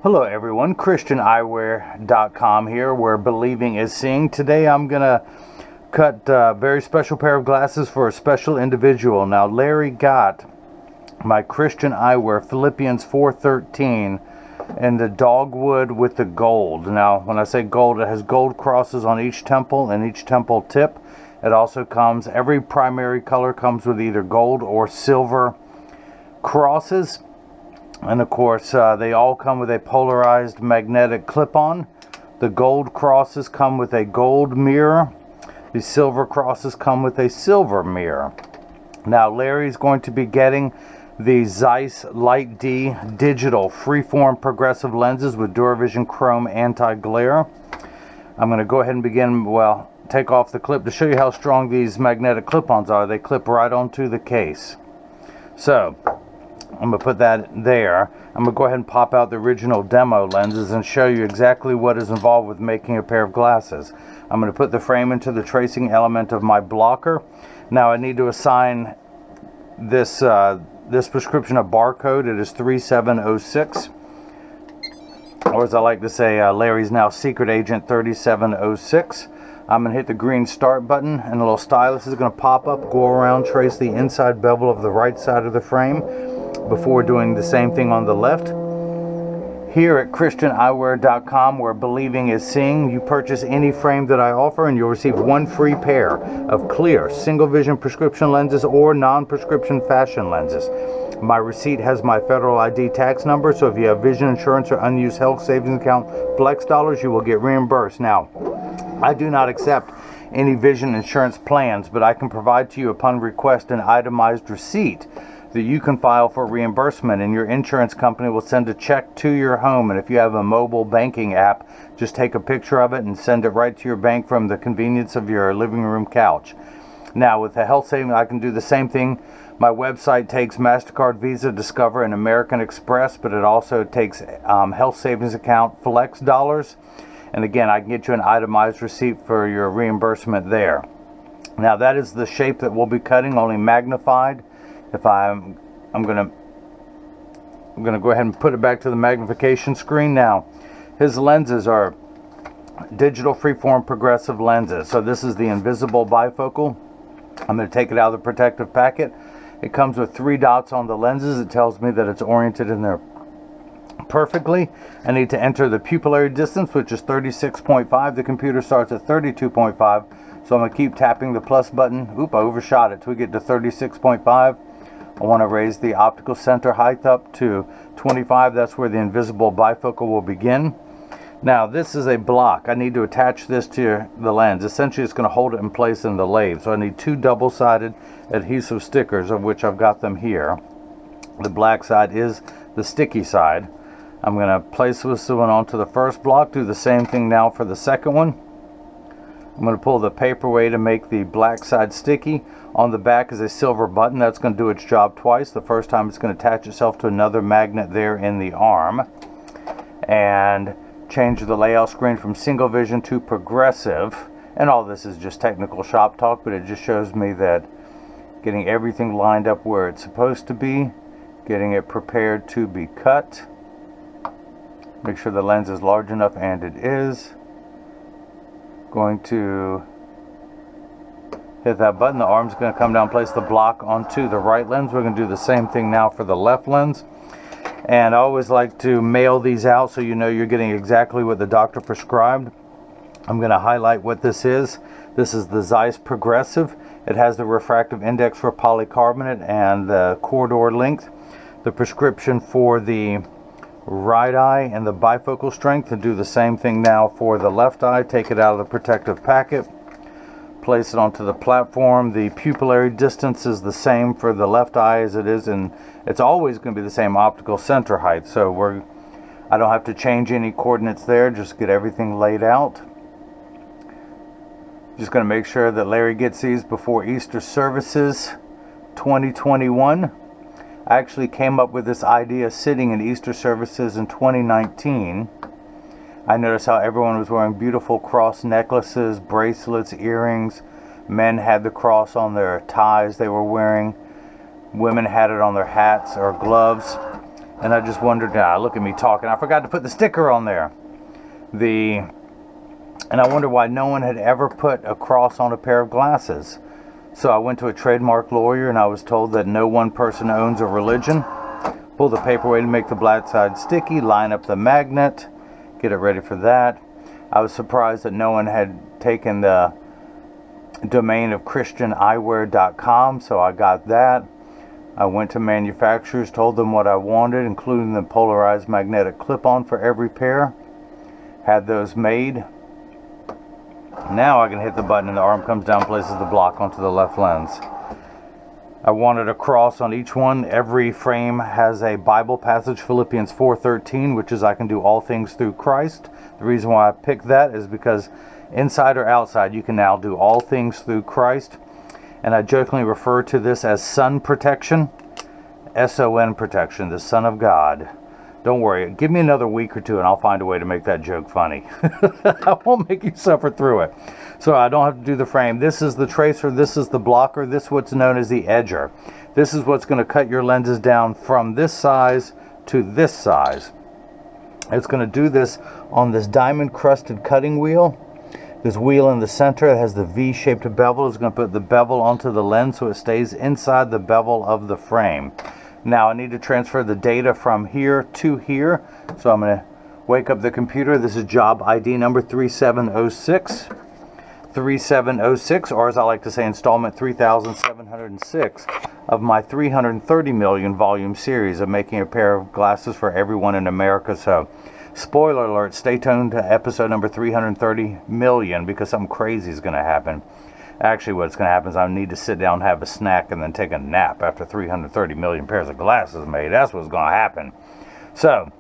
Hello everyone, ChristianEyewear.com here, where believing is seeing. Today I'm going to cut a very special pair of glasses for a special individual. Now Larry got my Christian Eyewear Philippians 4:13 and the Dogwood with the gold. Now when I say gold, it has gold crosses on each temple and each temple tip. It also comes, every primary color comes with either gold or silver crosses. And of course, they all come with a polarized magnetic clip-on. The gold crosses come with a gold mirror. The silver crosses come with a silver mirror. Now, Larry's going to be getting the Zeiss Light D digital freeform progressive lenses with Duravision Chrome anti-glare. I'm going to go ahead and begin, take off the clip to show you how strong these magnetic clip-ons are. They clip right onto the case. So I'm going to put that there. I'm going to go ahead and pop out the original demo lenses and show you exactly what is involved with making a pair of glasses. I'm going to put the frame into the tracing element of my blocker. Now I need to assign this prescription a barcode. It is 3706. Or as I like to say, Larry's now secret agent 3706. I'm going to hit the green start button and a little stylus is going to pop up, go around, trace the inside bevel of the right side of the frame before doing the same thing on the left. Here at ChristianEyewear.com, where believing is seeing, you purchase any frame that I offer and you'll receive one free pair of clear single vision prescription lenses or non-prescription fashion lenses. My receipt has my federal ID tax number, so if you have vision insurance or unused health savings account flex dollars, you will get reimbursed. Now, I do not accept any vision insurance plans, but I can provide to you upon request an itemized receipt that you can file for reimbursement, and your insurance company will send a check to your home. And if you have a mobile banking app, just take a picture of it and send it right to your bank from the convenience of your living room couch. Now with the health savings, I can do the same thing. My website takes MasterCard, Visa, Discover, and American Express, but it also takes health savings account flex dollars. And again, I can get you an itemized receipt for your reimbursement there. Now that is the shape that we'll be cutting, only magnified. If I'm gonna go ahead and put it back to the magnification screen. Now, his lenses are digital freeform progressive lenses. So this is the invisible bifocal. I'm going to take it out of the protective packet. It comes with 3 dots on the lenses. It tells me that it's oriented in there perfectly. I need to enter the pupillary distance, which is 36.5. The computer starts at 32.5. So I'm going to keep tapping the plus button. Oop, I overshot it till we get to 36.5. I want to raise the optical center height up to 25. That's where the invisible bifocal will begin. Now this is a block. I need to attach this to the lens. Essentially it's going to hold it in place in the lathe. So I need 2 double-sided adhesive stickers, of which I've got them here. The black side is the sticky side. I'm going to place this one onto the first block. Do the same thing now for the second one. I'm going to pull the paper away to make the black side sticky. On the back is a silver button. That's going to do its job twice. The first time it's going to attach itself to another magnet there in the arm. And change the layout screen from single vision to progressive. And all this is just technical shop talk, but it just shows me that getting everything lined up where it's supposed to be, getting it prepared to be cut. Make sure the lens is large enough, and it is. Going to hit that button. The arm's going to come down, place the block onto the right lens. We're going to do the same thing now for the left lens. And I always like to mail these out so you know you're getting exactly what the doctor prescribed. I'm going to highlight what this is. This is the Zeiss Progressive. It has the refractive index for polycarbonate and the corridor length. The prescription for the right eye and the bifocal strength, and do the same thing now for the left eye. Take it out of the protective packet, place it onto the platform. The pupillary distance is the same for the left eye as it is, and it's always going to be the same optical center height. So I don't have to change any coordinates there, just get everything laid out. Just going to make sure that Larry gets these before Easter services 2021. I actually came up with this idea sitting in Easter services in 2019. I noticed how everyone was wearing beautiful cross necklaces, bracelets, earrings. Men had the cross on their ties they were wearing. Women had it on their hats or gloves. And I just wondered, look at me talking, I forgot to put the sticker on there. And I wonder why no one had ever put a cross on a pair of glasses. So I went to a trademark lawyer and I was told that no one person owns a religion. Pull the paper away to make the black side sticky, line up the magnet, get it ready for that. I was surprised that no one had taken the domain of ChristianEyewear.com, so I got that. I went to manufacturers, told them what I wanted, including the polarized magnetic clip-on for every pair. Had those made. Now I can hit the button and the arm comes down, places the block onto the left lens. I wanted a cross on each one. Every frame has a Bible passage, Philippians 4:13, which is I can do all things through Christ. The reason why I picked that is because inside or outside you can now do all things through Christ. And I jokingly refer to this as sun protection, S-O-N protection, the Son of God. Don't worry, give me another week or two and I'll find a way to make that joke funny. I won't make you suffer through it. So I don't have to do the frame. This is the tracer, this is the blocker, this is what's known as the edger. This is what's going to cut your lenses down from this size to this size. It's going to do this on this diamond crusted cutting wheel. This wheel in the center, it has the V-shaped bevel. It's going to put the bevel onto the lens so it stays inside the bevel of the frame. Now I need to transfer the data from here to here. So I'm going to wake up the computer. This is job ID number 3706. 3706, or as I like to say, installment 3706 of my 330 million volume series of making a pair of glasses for everyone in America. So spoiler alert, stay tuned to episode number 330 million because something crazy is going to happen. Actually, what's going to happen is I need to sit down, have a snack, and then take a nap after 330 million pairs of glasses made. That's what's going to happen. So,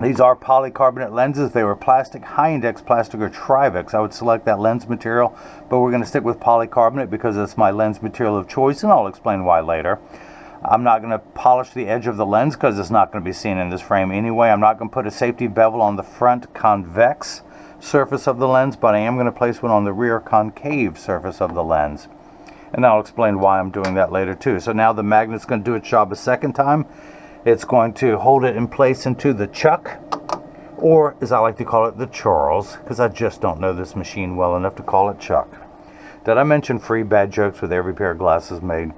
these are polycarbonate lenses. If they were plastic, high-index plastic, or Trivex, I would select that lens material. But we're going to stick with polycarbonate because it's my lens material of choice, and I'll explain why later. I'm not going to polish the edge of the lens because it's not going to be seen in this frame anyway. I'm not going to put a safety bevel on the front convex surface of the lens, but I am going to place one on the rear concave surface of the lens. And I'll explain why I'm doing that later too. So now the magnet's going to do its job a second time. It's going to hold it in place into the chuck, or as I like to call it, the Charles, because I just don't know this machine well enough to call it Chuck. Did I mention free bad jokes with every pair of glasses made?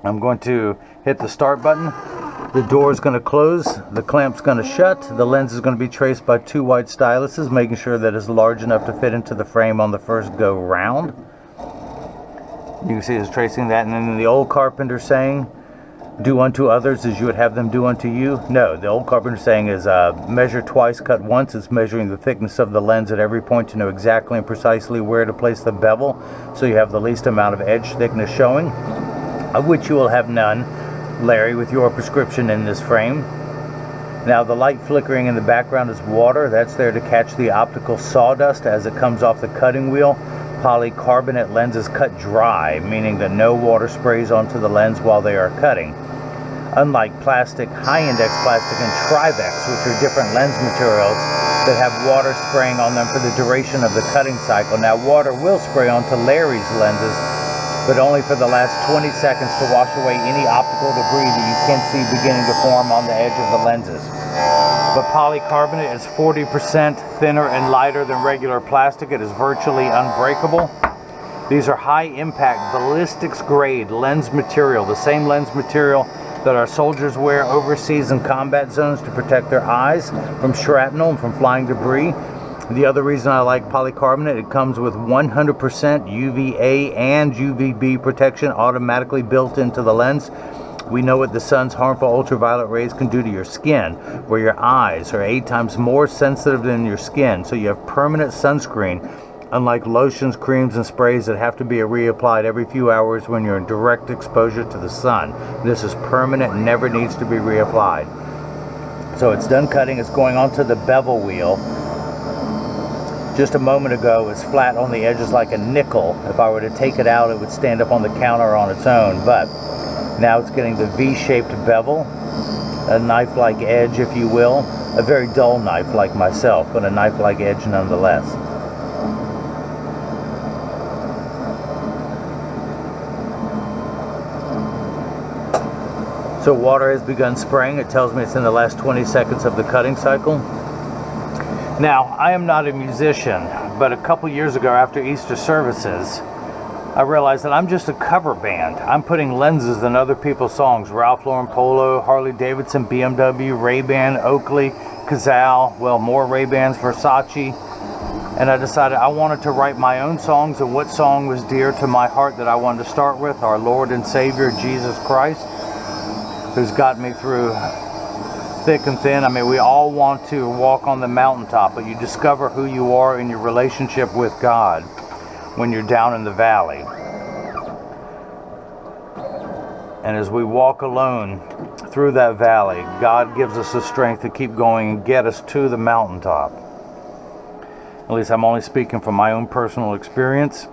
I'm going to hit the start button. The door is going to close, the clamp's going to shut, the lens is going to be traced by two white styluses, making sure that it's large enough to fit into the frame on the first go round. You can see it's tracing that, and then the old carpenter saying, do unto others as you would have them do unto you. No, the old carpenter saying is measure twice, cut once. It's measuring the thickness of the lens at every point to know exactly and precisely where to place the bevel, so you have the least amount of edge thickness showing, of which you will have none, Larry, with your prescription in this frame. Now the light flickering in the background is water. That's there to catch the optical sawdust as it comes off the cutting wheel. Polycarbonate lenses cut dry, meaning that no water sprays onto the lens while they are cutting. Unlike plastic, high-index plastic, and Trivex, which are different lens materials that have water spraying on them for the duration of the cutting cycle. Now water will spray onto Larry's lenses, but only for the last 20 seconds to wash away any optical debris that you can see beginning to form on the edge of the lenses. But polycarbonate is 40% thinner and lighter than regular plastic. It is virtually unbreakable. These are high-impact ballistics grade lens material, the same lens material that our soldiers wear overseas in combat zones to protect their eyes from shrapnel and from flying debris. The other reason I like polycarbonate, it comes with 100% UVA and UVB protection automatically built into the lens. We know what the sun's harmful ultraviolet rays can do to your skin, where your eyes are 8 times more sensitive than your skin, so you have permanent sunscreen, unlike lotions, creams, and sprays that have to be reapplied every few hours when you're in direct exposure to the sun. This is permanent and never needs to be reapplied. So it's done cutting, it's going onto the bevel wheel. Just a moment ago, it was flat on the edges like a nickel. If I were to take it out, it would stand up on the counter on its own, but now it's getting the V-shaped bevel, a knife-like edge, if you will. A very dull knife like myself, but a knife-like edge nonetheless. So water has begun spraying. It tells me it's in the last 20 seconds of the cutting cycle. Now, I am not a musician, but a couple years ago after Easter services, I realized that I'm just a cover band. I'm putting lenses in other people's songs. Ralph Lauren Polo, Harley Davidson, BMW, Ray-Ban, Oakley, Cazal, well, more Ray-Bans, Versace. And I decided I wanted to write my own songs, and what song was dear to my heart that I wanted to start with? Our Lord and Savior, Jesus Christ, who's got me through thick and thin. I mean, we all want to walk on the mountaintop, but you discover who you are in your relationship with God when you're down in the valley. And as we walk alone through that valley, God gives us the strength to keep going and get us to the mountaintop. At least I'm only speaking from my own personal experience.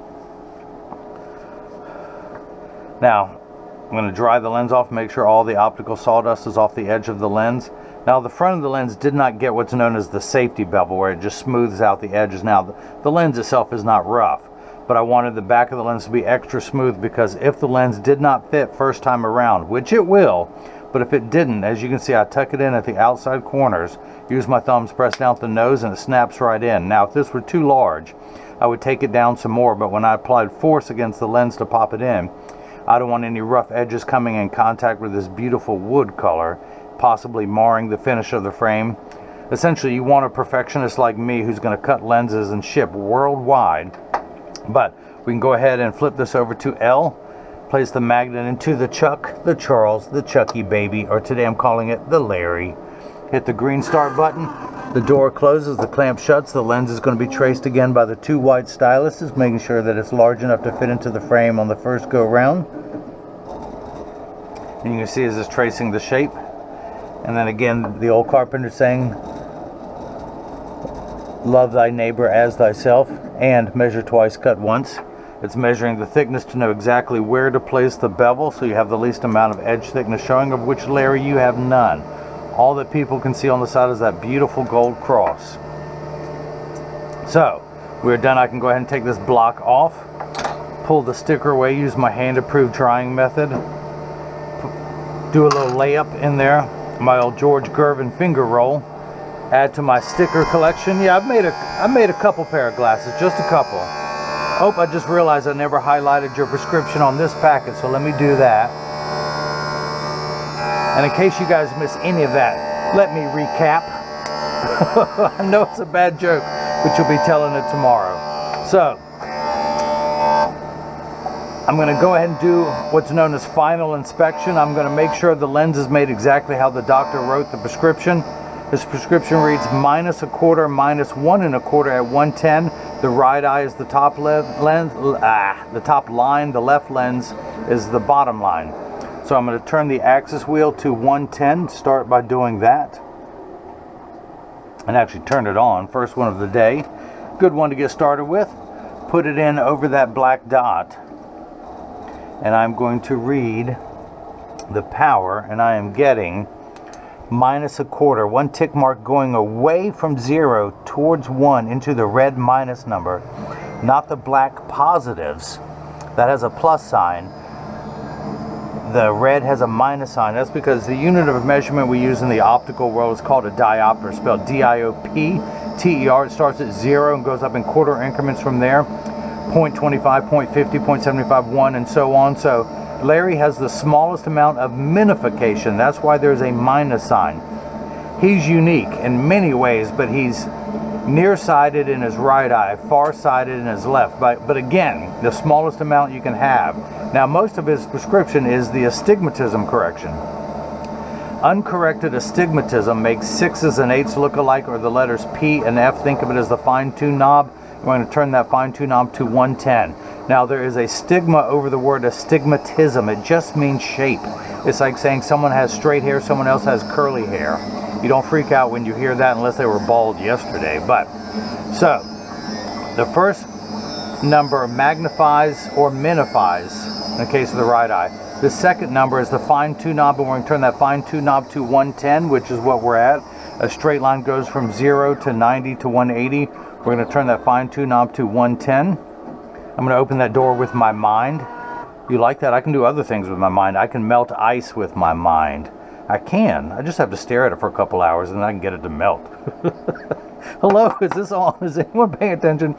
Now, I'm going to dry the lens off, make sure all the optical sawdust is off the edge of the lens. Now, the front of the lens did not get what's known as the safety bevel, where it just smooths out the edges. Now, the lens itself is not rough, but I wanted the back of the lens to be extra smooth, because if the lens did not fit first time around, which it will, but if it didn't, as you can see, I tuck it in at the outside corners, use my thumbs, press down at the nose, and it snaps right in. Now, if this were too large, I would take it down some more, but when I applied force against the lens to pop it in, I don't want any rough edges coming in contact with this beautiful wood color, possibly marring the finish of the frame. Essentially, you want a perfectionist like me who's going to cut lenses and ship worldwide. But we can go ahead and flip this over to L, place the magnet into the Chuck, the Charles, the Chucky baby, or today I'm calling it the Larry. Hit the green start button, the door closes, the clamp shuts, the lens is going to be traced again by the two white styluses, making sure that it's large enough to fit into the frame on the first go round. And you can see as it's tracing the shape. And then again, the old carpenter saying, love thy neighbor as thyself, and measure twice, cut once. It's measuring the thickness to know exactly where to place the bevel, so you have the least amount of edge thickness showing, of which, Larry, you have none. All that people can see on the side is that beautiful gold cross. So, we're done. I can go ahead and take this block off, pull the sticker away, use my hand-approved drying method, do a little layup in there, my old George Gervin finger roll, add to my sticker collection. Yeah, I made a couple pair of glasses, just a couple. Oh, I just realized I never highlighted your prescription on this packet, so let me do that. And in case you guys miss any of that, let me recap. I know it's a bad joke, but you'll be telling it tomorrow. So, I'm going to go ahead and do what's known as final inspection. I'm going to make sure the lens is made exactly how the doctor wrote the prescription. This prescription reads -1/4, -1 1/4 at 110. The right eye is the top the top line. The left lens is the bottom line. So I'm going to turn the axis wheel to 110. Start by doing that. And actually turn it on. First one of the day. Good one to get started with. Put it in over that black dot. And I'm going to read the power, and I am getting -1/4, one tick mark going away from 0 towards 1 into the red minus number, not the black positives. That has a plus sign. The red has a minus sign. That's because the unit of measurement we use in the optical world is called a diopter, spelled D-I-O-P-T-E-R. It starts at 0 and goes up in quarter increments from there. 0.25, 0.50, 0.75, 1, and so on. So Larry has the smallest amount of minification. That's why there's a minus sign. He's unique in many ways, but he's nearsighted in his right eye, farsighted in his left. But again, the smallest amount you can have. Now, most of his prescription is the astigmatism correction. Uncorrected astigmatism makes 6s and 8s look alike, or the letters P and F. Think of it as the fine-tune knob. We're going to turn that fine-tune knob to 110. Now, there is a stigma over the word astigmatism. It just means shape. It's like saying someone has straight hair, someone else has curly hair. You don't freak out when you hear that unless they were bald yesterday. But, so, the first number magnifies or minifies in the case of the right eye. The second number is the fine-tune knob, and we're going to turn that fine-tune knob to 110, which is what we're at. A straight line goes from 0 to 90 to 180. We're going to turn that fine-tune knob to 110. I'm going to open that door with my mind. You like that? I can do other things with my mind. I can melt ice with my mind. I just have to stare at it for a couple hours and then I can get it to melt. Hello, is this on? Is anyone paying attention?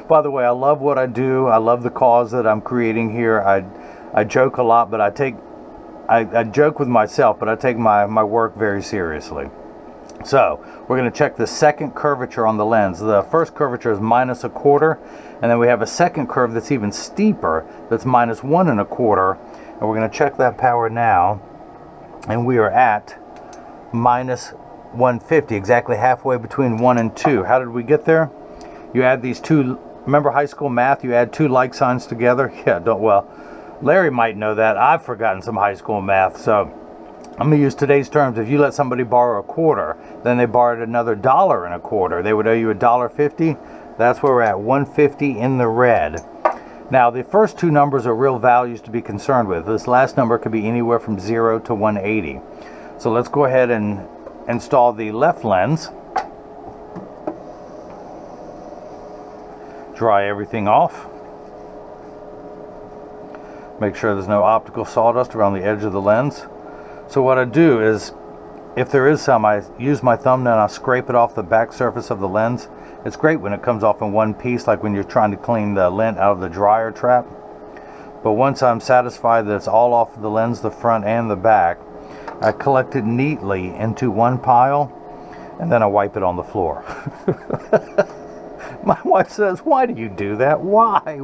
By the way, I love what I do. I love the cause that I'm creating here. I joke a lot, but I joke with myself, but I take my work very seriously. So we're going to check the second curvature on the lens. The first curvature is -1/4, and then we have a second curve that's even steeper, that's -1 1/4, and we're going to check that power now, and we are at -150, exactly halfway between 1 and 2. How did we get there? You add these two, remember high school math, you add two like signs together? Yeah, well, Larry might know that. I've forgotten some high school math, so I'm going to use today's terms. If you let somebody borrow a quarter, then they borrowed another $1.25, they would owe you $1.50. That's where we're at, 150 in the red. Now, the first two numbers are real values to be concerned with. This last number could be anywhere from 0 to 180. So let's go ahead and install the left lens. Dry everything off. Make sure there's no optical sawdust around the edge of the lens. So what I do is, if there is some, I use my thumbnail and I scrape it off the back surface of the lens. It's great when it comes off in one piece, like when you're trying to clean the lint out of the dryer trap. But once I'm satisfied that it's all off of the lens, the front and the back, I collect it neatly into one pile, and then I wipe it on the floor. My wife says, "Why do you do that? Why?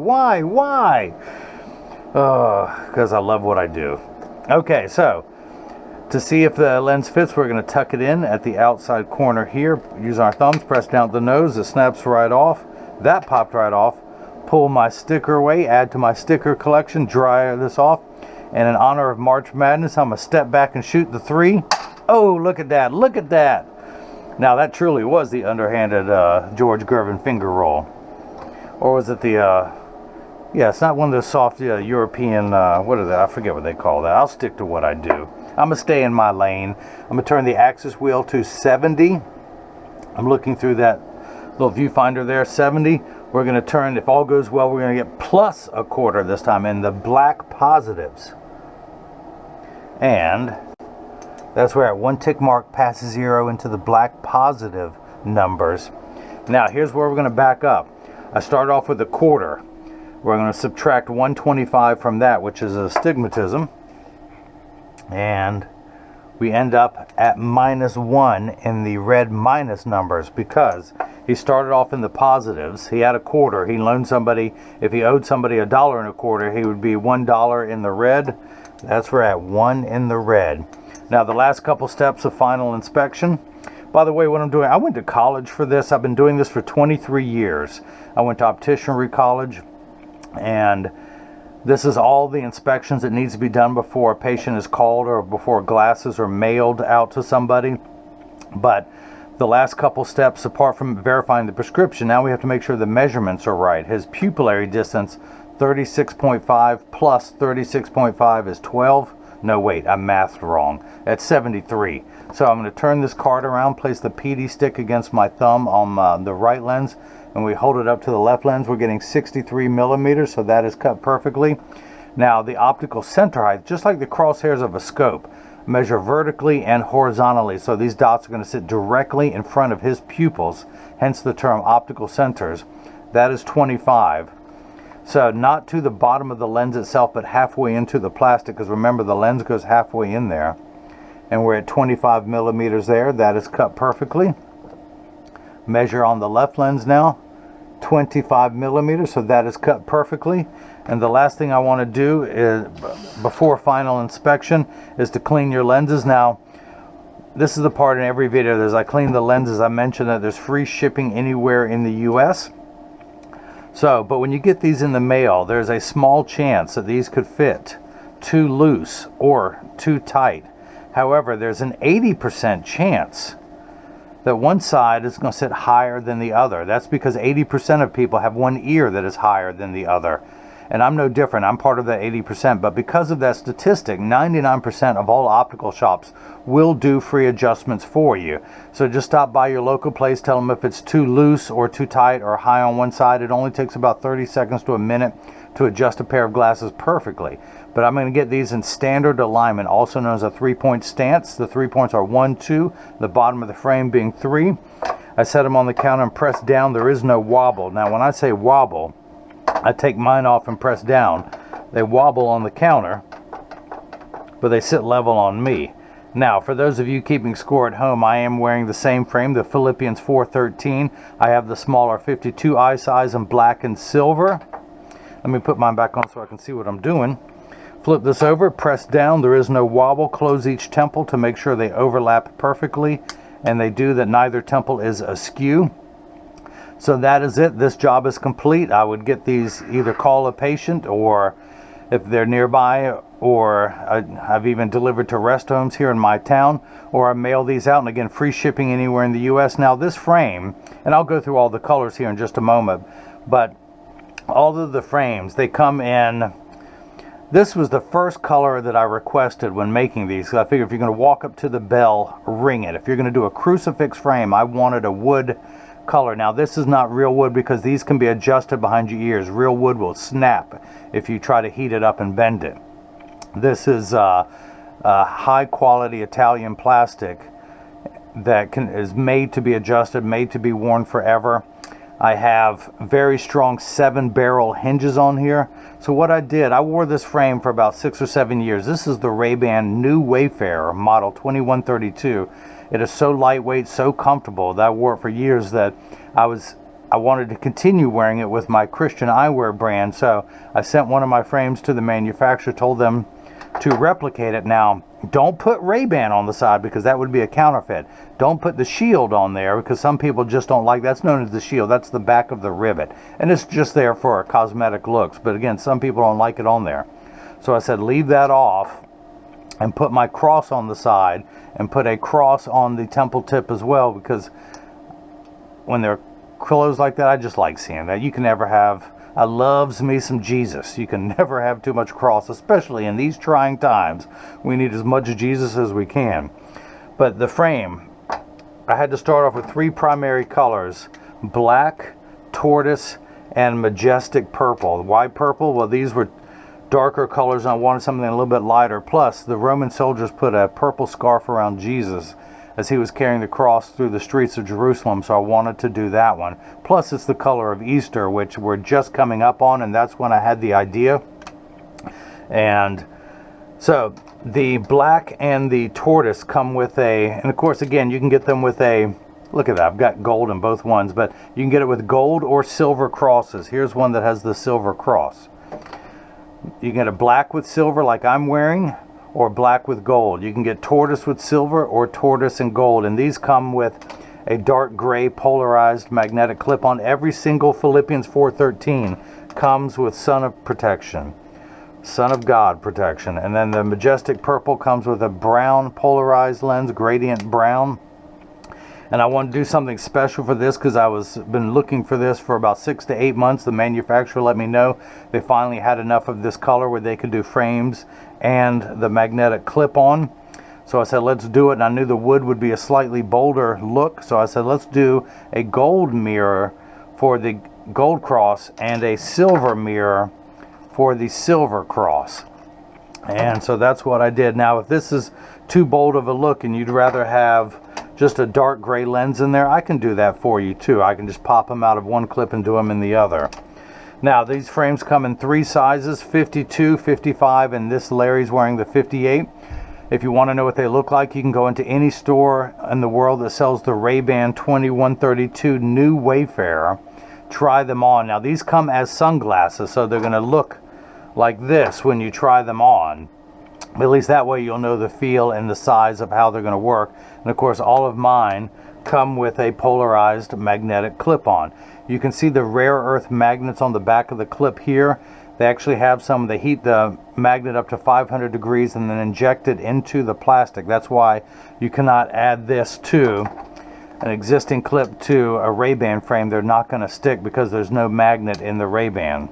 Because I love what I do." Okay, so to see if the lens fits, we're going to tuck it in at the outside corner here. Use our thumbs, press down at the nose, it snaps right off. That popped right off. Pull my sticker away, add to my sticker collection, dry this off. And in honor of March Madness, I'm going to step back and shoot the 3. Oh, look at that, look at that. Now that truly was the underhanded George Gervin finger roll. Or was it the, yeah, it's not one of those soft European, what are they? I forget what they call that. I'll stick to what I do. I'm going to stay in my lane. I'm going to turn the axis wheel to 70. I'm looking through that little viewfinder there, 70. We're going to turn, if all goes well, we're going to get +1/4 this time in the black positives. And that's where at one tick mark past 0 into the black positive numbers. Now here's where we're going to back up. I start off with 1/4. We're going to subtract 125 from that, which is astigmatism. And we end up at -1 in the red minus numbers, because he started off in the positives. He had 1/4. He loaned somebody, if he owed somebody $1.25, he would be $1 in the red. That's where at 1 in the red. Now the last couple steps of final inspection. By the way, what I'm doing, I went to college for this. I've been doing this for 23 years. I went to opticianry college, and this is all the inspections that needs to be done before a patient is called or before glasses are mailed out to somebody. But the last couple steps, apart from verifying the prescription, now we have to make sure the measurements are right. His pupillary distance, 36.5 plus 36.5 is 12. No, wait, I mathed wrong. That's 73. So I'm going to turn this card around, place the PD stick against my thumb on the right lens, and we hold it up to the left lens. We're getting 63 millimeters, so that is cut perfectly. Now the optical center height, just like the crosshairs of a scope, measure vertically and horizontally. So these dots are going to sit directly in front of his pupils, hence the term optical centers. That is 25. So not to the bottom of the lens itself, but halfway into the plastic, because remember the lens goes halfway in there. And we're at 25 millimeters there. That is cut perfectly. Measure on the left lens now, 25 millimeters, so that is cut perfectly. And the last thing I want to do is, before final inspection, is to clean your lenses. Now, this is the part in every video, as I clean the lenses, I mentioned that there's free shipping anywhere in the US. So, but when you get these in the mail, there's a small chance that these could fit too loose or too tight. However, there's an 80% chance that one side is going to sit higher than the other. That's because 80% of people have one ear that is higher than the other. And I'm no different. I'm part of that 80%. But because of that statistic, 99% of all optical shops will do free adjustments for you. So just stop by your local place, tell them if it's too loose or too tight or high on one side. It only takes about 30 seconds to a minute to adjust a pair of glasses perfectly. But I'm going to get these in standard alignment, also known as a 3-point stance. The 3 points are 1, 2, the bottom of the frame being 3. I set them on the counter and press down. There is no wobble. Now when I say wobble, I take mine off and press down. They wobble on the counter, but they sit level on me. Now, for those of you keeping score at home, I am wearing the same frame, the Philippians 413. I have the smaller 52 eye size in black and silver. Let me put mine back on so I can see what I'm doing. Flip this over, press down. There is no wobble. Close each temple to make sure they overlap perfectly, and they do, that neither temple is askew. So that is it. This job is complete. I would get these, either call a patient, or if they're nearby, or I've even delivered to rest homes here in my town, or I mail these out, and again, free shipping anywhere in the US. Now this frame, and I'll go through all the colors here in just a moment, but all of the frames, they come in, this was the first color that I requested when making these. I figure if you're going to walk up to the bell, ring it. If you're going to do a crucifix frame, I wanted a wood color. Now this is not real wood because these can be adjusted behind your ears. Real wood will snap if you try to heat it up and bend it. This is high quality Italian plastic that is made to be adjusted, made to be worn forever. I have very strong 7-barrel hinges on here. So what I did, I wore this frame for about 6 or 7 years. This is the Ray-Ban New Wayfarer model 2132. It is so lightweight, so comfortable that I wore it for years that I wanted to continue wearing it with my Christian Eyewear brand. So I sent one of my frames to the manufacturer, told them to replicate it. Now, don't put Ray-Ban on the side because that would be a counterfeit. Don't put the shield on there because some people just don't like, that's known as the shield. That's the back of the rivet. And it's just there for cosmetic looks. But again, some people don't like it on there. So I said, leave that off and put my cross on the side and put a cross on the temple tip as well, because when they're closed like that, I just like seeing that. You can never have, I loves me some Jesus. You can never have too much cross, especially in these trying times. We need as much Jesus as we can. But the frame, I had to start off with 3 primary colors: black, tortoise, and majestic purple. Why purple? Well, these were darker colors and I wanted something a little bit lighter. Plus, the Roman soldiers put a purple scarf around Jesus as he was carrying the cross through the streets of Jerusalem, so I wanted to do that one. Plus, it's the color of Easter, which we're just coming up on, and that's when I had the idea. And so the black and the tortoise come with and of course, again, you can get them with look at that, I've got gold in both ones, but you can get it with gold or silver crosses. Here's one that has the silver cross. You can get a black with silver like I'm wearing, or black with gold. You can get tortoise with silver or tortoise and gold, and these come with a dark gray polarized magnetic clip on. Every single Philippians 413 comes with Son of Protection, Son of God protection. And then the majestic purple comes with a brown polarized lens, gradient brown. And I want to do something special for this because been looking for this for about 6 to 8 months. The manufacturer let me know they finally had enough of this color where they could do frames and the magnetic clip on. So I said, let's do it. And I knew the wood would be a slightly bolder look. So I said, let's do a gold mirror for the gold cross and a silver mirror for the silver cross. And so that's what I did. Now, if this is too bold of a look and you'd rather have just a dark gray lens in there, I can do that for you too. I can just pop them out of one clip and do them in the other. Now, these frames come in 3 sizes, 52, 55, and this Larry's wearing the 58. If you want to know what they look like, you can go into any store in the world that sells the Ray-Ban 2132 New Wayfarer. Try them on. Now, these come as sunglasses, so they're going to look like this when you try them on. At least that way you'll know the feel and the size of how they're going to work. And of course, all of mine come with a polarized magnetic clip-on. You can see the rare earth magnets on the back of the clip here. They actually have some, they heat the magnet up to 500 degrees and then inject it into the plastic. That's why you cannot add this to an existing clip to a Ray-Ban frame. They're not going to stick because there's no magnet in the Ray-Ban.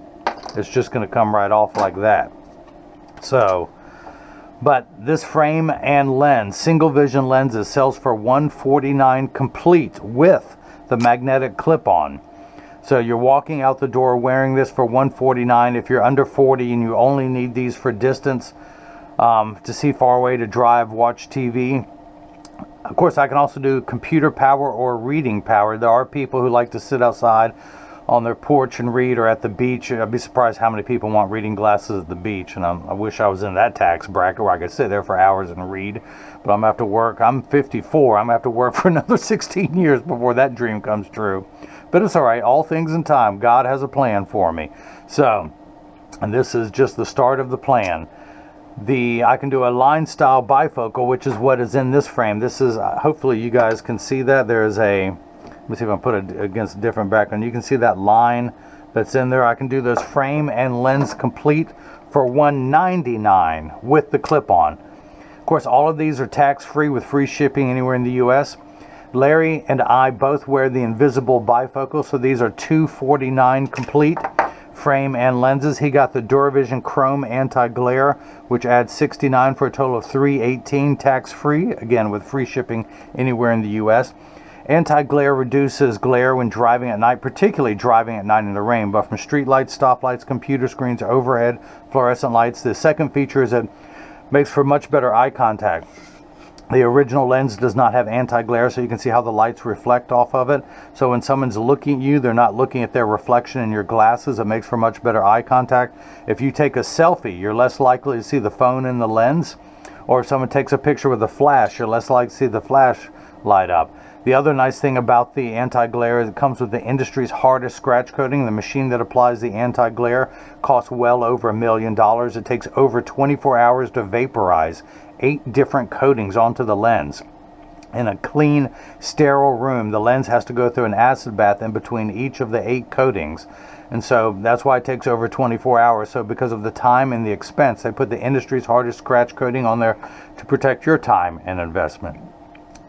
It's just going to come right off like that. So, but this frame and lens, single vision lenses, sells for $149 complete with the magnetic clip-on. So you're walking out the door wearing this for $149. If you're under 40 and you only need these for distance, to see far away, to drive, watch TV. Of course, I can also do computer power or reading power. There are people who like to sit outside on their porch and read, or at the beach. I'd be surprised how many people want reading glasses at the beach, and I wish I was in that tax bracket where I could sit there for hours and read. But I'm going to have to work. I'm 54. I'm going to have to work for another 16 years before that dream comes true. But it's all right. All things in time. God has a plan for me. So, and this is just the start of the plan. I can do a line style bifocal, which is what is in this frame. This is, hopefully you guys can see that. There is a, let me see if I can put it against a different background. You can see that line that's in there. I can do those frame and lens complete for $199 with the clip-on. Of course, all of these are tax-free with free shipping anywhere in the U.S. Larry and I both wear the invisible bifocal, so these are $249 complete, frame and lenses. He got the Duravision Chrome anti-glare, which adds $69 for a total of $318 tax-free, again with free shipping anywhere in the U.S. Anti-glare reduces glare when driving at night, particularly driving at night in the rain, but from street lights, stoplights, computer screens, overhead, fluorescent lights. The second feature is it makes for much better eye contact. The original lens does not have anti-glare, so you can see how the lights reflect off of it. So when someone's looking at you, they're not looking at their reflection in your glasses. It makes for much better eye contact. If you take a selfie, you're less likely to see the phone in the lens. Or if someone takes a picture with a flash, you're less likely to see the flash light up. The other nice thing about the anti-glare is it comes with the industry's hardest scratch coating. The machine that applies the anti-glare costs well over $1 million. It takes over 24 hours to vaporize 8 different coatings onto the lens. In a clean, sterile room, the lens has to go through an acid bath in between each of the 8 coatings. And so that's why it takes over 24 hours. So because of the time and the expense, they put the industry's hardest scratch coating on there to protect your time and investment.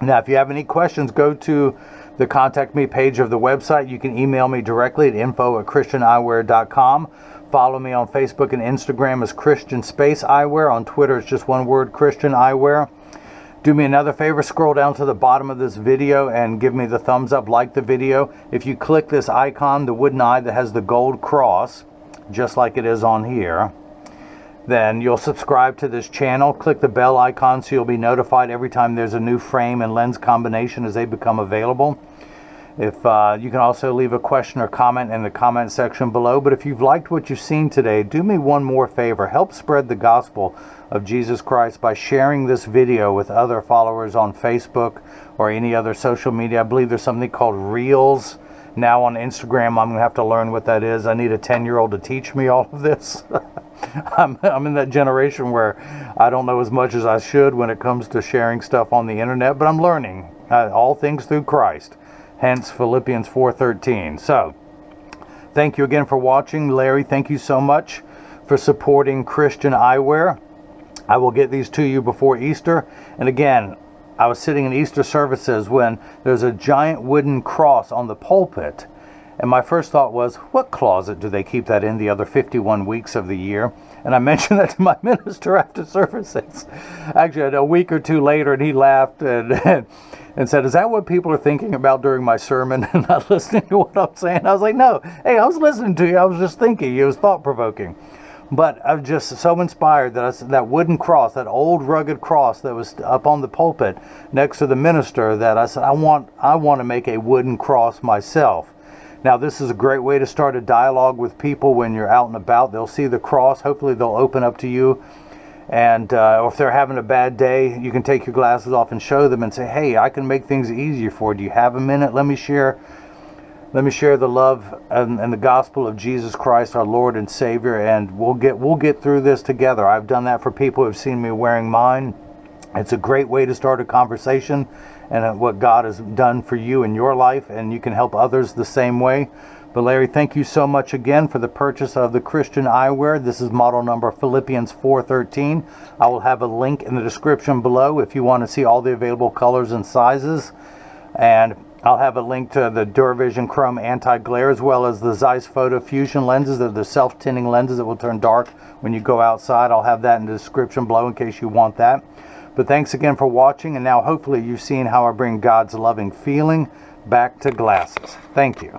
Now, if you have any questions, go to the Contact Me page of the website. You can email me directly at info@christianeyewear.com. Follow me on Facebook and Instagram as Christian Eyewear. On Twitter, it's just one word, Christian Eyewear. Do me another favor, scroll down to the bottom of this video and give me the thumbs up, like the video. If you click this icon, the wooden eye that has the gold cross, just like it is on here, then you'll subscribe to this channel. Click the bell icon so you'll be notified every time there's a new frame and lens combination as they become available. If you can also leave a question or comment in the comment section below. But if you've liked what you've seen today, do me one more favor. Help spread the gospel of Jesus Christ by sharing this video with other followers on Facebook or any other social media. I believe there's something called Reels now on Instagram. I'm going to have to learn what that is. I need a 10-year-old to teach me all of this. I'm in that generation where I don't know as much as I should when it comes to sharing stuff on the internet, but I'm learning all things through Christ. Hence Philippians 4:13. So, thank you again for watching. Larry, thank you so much for supporting Christian Eyewear. I will get these to you before Easter. And again, I was sitting in Easter services when there's a giant wooden cross on the pulpit. And my first thought was, what closet do they keep that in the other 51 weeks of the year? And I mentioned that to my minister after services. Actually, a week or two later, and he laughed and said, is that what people are thinking about during my sermon and not listening to what I'm saying? I was like, no. Hey, I was listening to you. I was just thinking. It was thought-provoking. But I'm just so inspired that that wooden cross, that old rugged cross that was up on the pulpit next to the minister, that I said, I want to make a wooden cross myself. Now, this is a great way to start a dialogue with people when you're out and about. They'll see the cross. Hopefully, they'll open up to you. And or if they're having a bad day, you can take your glasses off and show them and say, hey, I can make things easier for you. Do you have a minute? Let me share the love and the gospel of Jesus Christ, our Lord and Savior, and we'll get through this together. I've done that for people who have seen me wearing mine. It's a great way to start a conversation and what God has done for you in your life, and you can help others the same way. But Larry, thank you so much again for the purchase of the Christian Eyewear. This is model number Philippians 4:13. I will have a link in the description below if you want to see all the available colors and sizes. And I'll have a link to the Duravision Chrome anti-glare, as well as the Zeiss Photo Fusion lenses. They're the self-tinting lenses that will turn dark when you go outside. I'll have that in the description below in case you want that. But thanks again for watching, and now hopefully you've seen how I bring God's loving feeling back to glasses. Thank you.